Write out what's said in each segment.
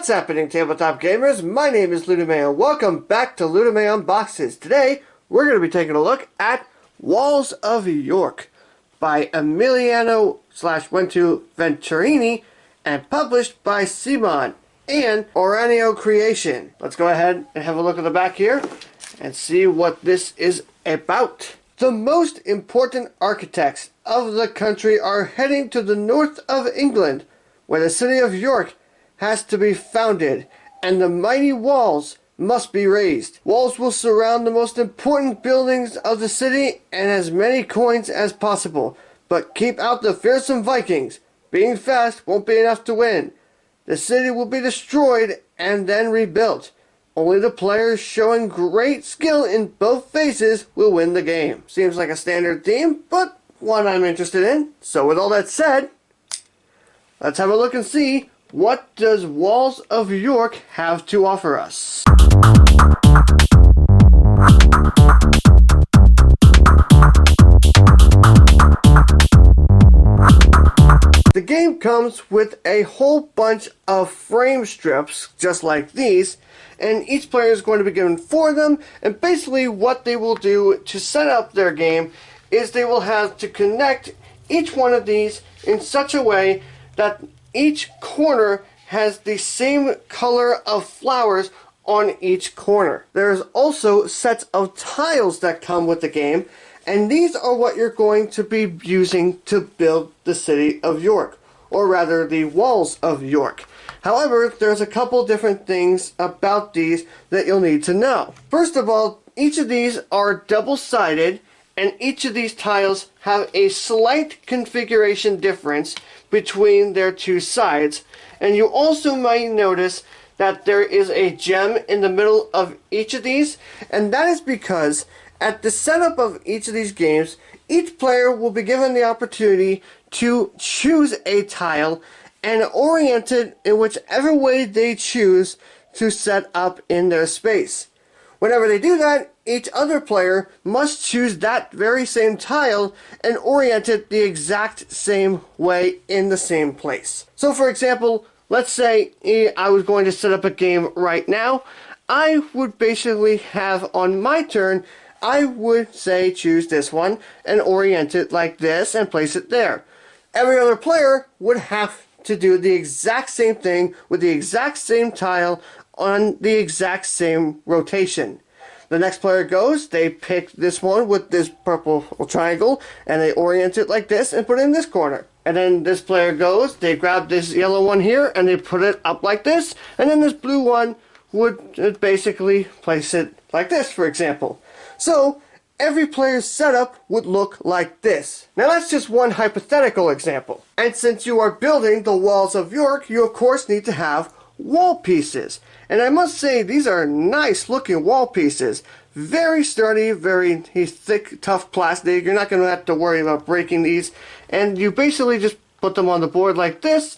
What's happening, tabletop gamers? My name is LeunameGames. Welcome back to LeunameGames Unboxes. Today, we're going to be taking a look at Walls of York by Emiliano / Wentu Venturini and published by CMON and Oranio Creation. Let's go ahead and have a look at the back here and see what this is about. The most important architects of the country are heading to the north of England, where the city of York has to be founded, and the mighty walls must be raised. Walls will surround the most important buildings of the city and as many coins as possible, but keep out the fearsome Vikings. Being fast won't be enough to win. The city will be destroyed and then rebuilt. Only the players showing great skill in both phases will win the game. Seems like a standard theme, but one I'm interested in. So with all that said, let's have a look and see what does Walls of York have to offer us. The game comes with a whole bunch of frame strips just like these, and each player is going to be given 4 of them, and basically what they will do to set up their game is they will have to connect each one of these in such a way that each corner has the same color of flowers on each corner. There's also sets of tiles that come with the game, and these are what you're going to be using to build the city of York, or rather the walls of York. However, there's a couple different things about these that you'll need to know. First of all, each of these are double-sided, and each of these tiles have a slight configuration difference between their two sides. And you also might notice that there is a gem in the middle of each of these, and that is because at the setup of each of these games, each player will be given the opportunity to choose a tile and orient it in whichever way they choose to set up in their space. Whenever they do that, each other player must choose that very same tile and orient it the exact same way in the same place. So for example, let's say I was going to set up a game right now. I would basically have on my turn, I would say choose this one and orient it like this and place it there. Every other player would have to do the exact same thing with the exact same tile on the exact same rotation. The next player goes, they pick this one with this purple triangle, and they orient it like this and put it in this corner. And then this player goes, they grab this yellow one here, and they put it up like this, and then this blue one would basically place it like this, for example. So, every player's setup would look like this. Now that's just one hypothetical example. And since you are building the Walls of York, you of course need to have wall pieces. And I must say, these are nice looking wall pieces. Very sturdy, very thick, tough plastic. You're not going to have to worry about breaking these. And you basically just put them on the board like this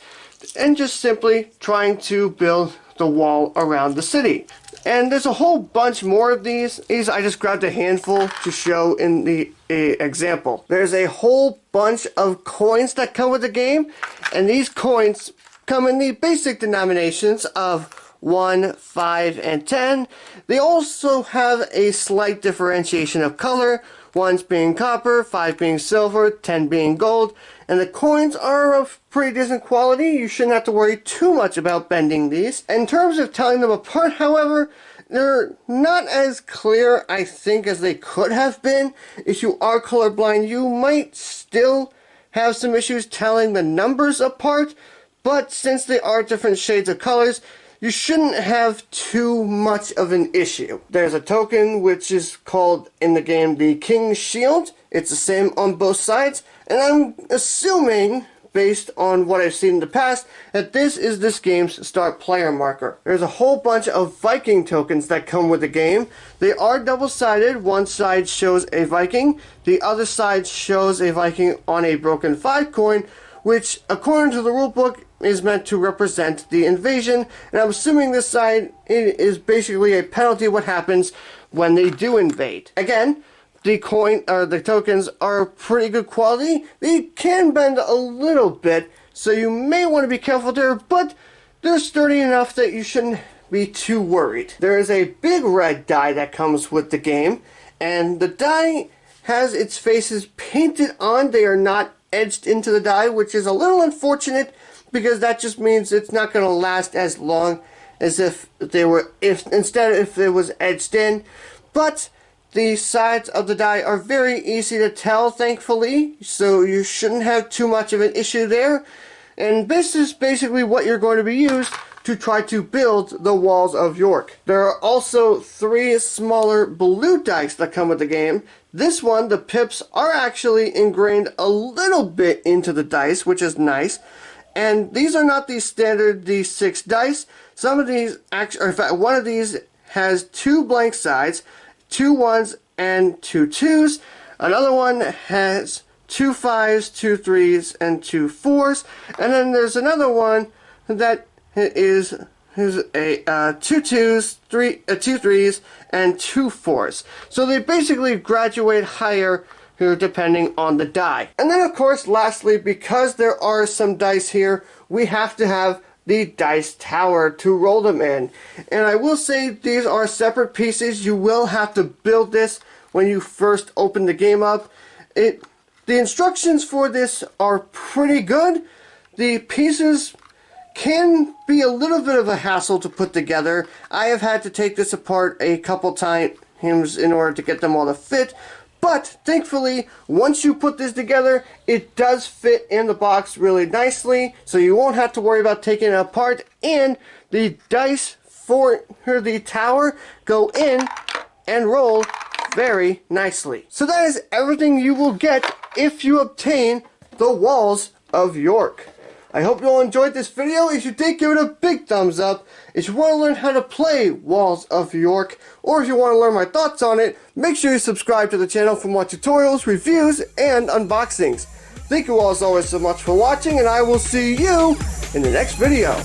and just simply trying to build the wall around the city. And there's a whole bunch more of these. I just grabbed a handful to show in the example. There's a whole bunch of coins that come with the game, and these coins come in the basic denominations of 1, 5, and 10. They also have a slight differentiation of color, 1's being copper, 5 being silver, 10 being gold, and the coins are of pretty decent quality. You shouldn't have to worry too much about bending these. In terms of telling them apart, however, they're not as clear, I think, as they could have been. If you are colorblind, you might still have some issues telling the numbers apart, but since they are different shades of colors, you shouldn't have too much of an issue. There's a token which is called in the game the King's Shield. It's the same on both sides, and I'm assuming, based on what I've seen in the past, that this is this game's start player marker. There's a whole bunch of Viking tokens that come with the game. They are double-sided. One side shows a Viking, the other side shows a Viking on a broken 5 coin, which, according to the rulebook, is meant to represent the invasion, and I'm assuming this side is basically a penalty of what happens when they do invade. Again, the tokens are pretty good quality. They can bend a little bit, so you may want to be careful there, but they're sturdy enough that you shouldn't be too worried. There is a big red die that comes with the game, and the die has its faces painted on. They are not edged into the die, which is a little unfortunate because that just means it's not going to last as long as if it was edged in. But the sides of the die are very easy to tell, thankfully, so you shouldn't have too much of an issue there. And this is basically what you're going to be used to try to build the walls of York. There are also 3 smaller blue dice that come with the game. This one, the pips, are actually ingrained a little bit into the dice, which is nice. And these are not the standard D6 dice. Some of these, in fact, one of these has 2 blank sides, 2 1s and 2 2s. Another one has 2 5s, 2 3s, and 2 4s. And then there's another one that is a 2 2s, 2 3s, and 2 4s. So they basically graduate higher here depending on the die. And then of course, lastly, because there are some dice here, we have to have the dice tower to roll them in. And I will say these are separate pieces. You will have to build this when you first open the game up. The instructions for this are pretty good. The pieces can be a little bit of a hassle to put together. I have had to take this apart a couple times in order to get them all to fit. But thankfully, once you put this together, it does fit in the box really nicely, so you won't have to worry about taking it apart. And the dice for the tower go in and roll very nicely. So that is everything you will get if you obtain the Walls of York. I hope you all enjoyed this video. If you did, give it a big thumbs up. If you want to learn how to play Walls of York, or if you want to learn my thoughts on it, make sure you subscribe to the channel for more tutorials, reviews, and unboxings. Thank you all as always so much for watching, and I will see you in the next video.